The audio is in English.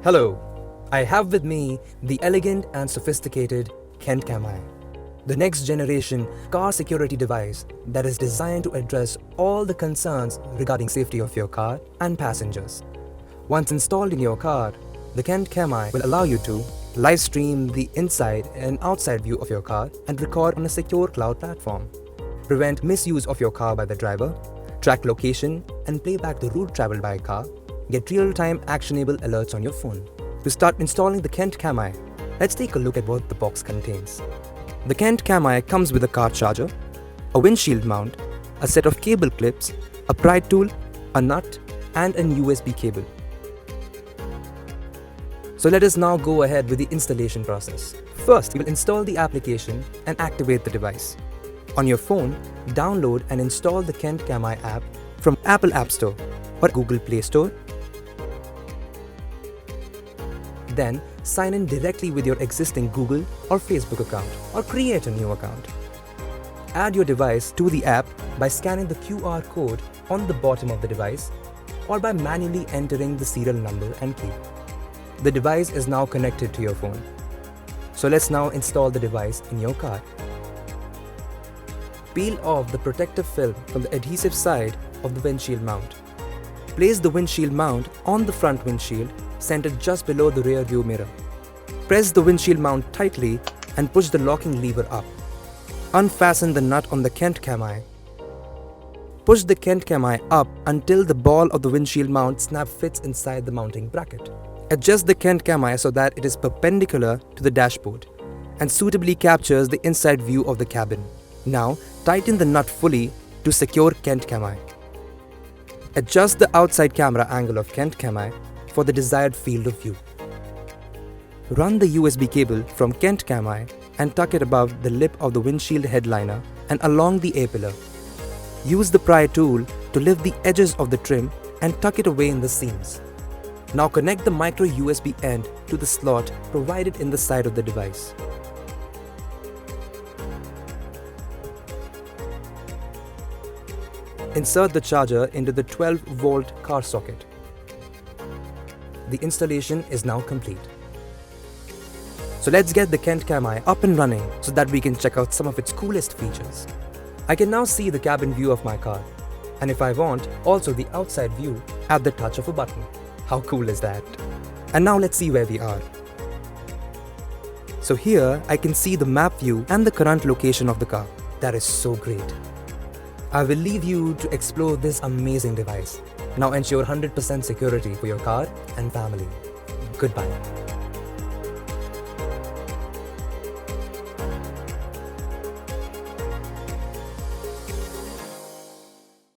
Hello, I have with me the elegant and sophisticated KENT CamEye, the next generation car security device that is designed to address all the concerns regarding safety of your car and passengers. Once installed in your car, the KENT CamEye will allow you to live stream the inside and outside view of your car and record on a secure cloud platform, prevent misuse of your car by the driver, track location and play back the route traveled by a car, get real-time actionable alerts on your phone. To start installing the KENT CamEye, let's take a look at what the box contains. The KENT CamEye comes with a car charger, a windshield mount, a set of cable clips, a pry tool, a nut, and a USB cable. So let us now go ahead with the installation process. First, we will install the application and activate the device. On your phone, download and install the KENT CamEye app from Apple App Store or Google Play Store. Then, sign in directly with your existing Google or Facebook account or create a new account. Add your device to the app by scanning the QR code on the bottom of the device or by manually entering the serial number and key. The device is now connected to your phone. So let's now install the device in your car. Peel off the protective film from the adhesive side of the windshield mount. Place the windshield mount on the front windshield, centered just below the rear view mirror. Press the windshield mount tightly and push the locking lever up. Unfasten the nut on the KENT CamEye. Push the KENT CamEye up until the ball of the windshield mount snap fits inside the mounting bracket. Adjust the KENT CamEye so that it is perpendicular to the dashboard and suitably captures the inside view of the cabin. Now, tighten the nut fully to secure KENT CamEye. Adjust the outside camera angle of KENT CamEye for the desired field of view. Run the USB cable from KENT CamEye and tuck it above the lip of the windshield headliner and along the A-pillar. Use the pry tool to lift the edges of the trim and tuck it away in the seams. Now connect the micro USB end to the slot provided in the side of the device. Insert the charger into the 12-volt car socket. The installation is now complete. So let's get the KENT CamEye up and running so that we can check out some of its coolest features. I can now see the cabin view of my car, and if I want, also the outside view at the touch of a button. How cool is that? And now let's see where we are. So here I can see the map view and the current location of the car. That is so great. I will leave you to explore this amazing device. Now ensure 100% security for your car and family. Goodbye.